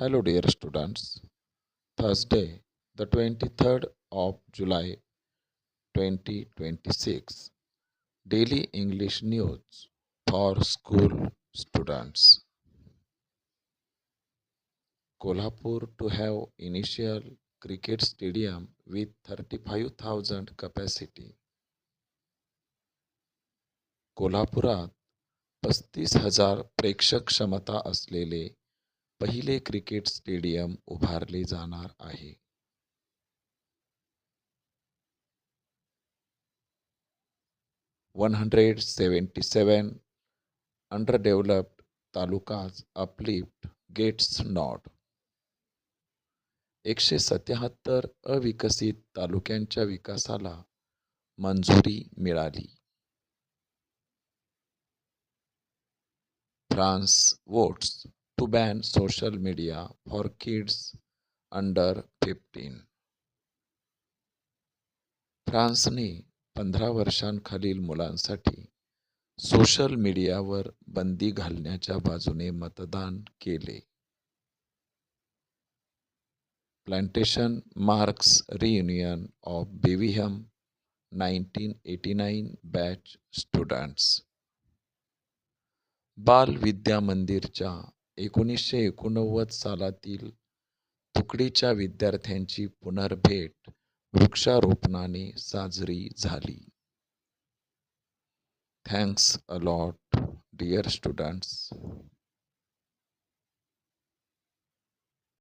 Hello, dear students. Thursday, the 23rd of July 2026. Daily English News for School Students. Kolhapur to have initial cricket stadium with 35,000 capacity. कोल्हापुरात 35,000 प्रेक्षक क्षमता असलेले पहिले cricket stadium उभारले जाणार आहे. 177 underdeveloped talukas uplift gets nod. 177 अविकसित तालुक्यांच्या विकासाला मंजुरी मिळाली. France votes to ban social media for kids under 15. फ्रान्सने 15 वर्षांखालील मुलांसाठी सोशल मीडियावर बंदी घालण्याच्या बाजूने मतदान केले. प्लांटेशन मार्क्स रियुनियन ऑफ बेविहम 1989 बॅच स्टुडंट्स. बाल विद्या मंदिरच्या 1989 सालातील तुकडीच्या विद्यार्थ्यांची पुनर्भेट वृक्षारोपणाने साजरी झाली. Thanks a lot, dear students.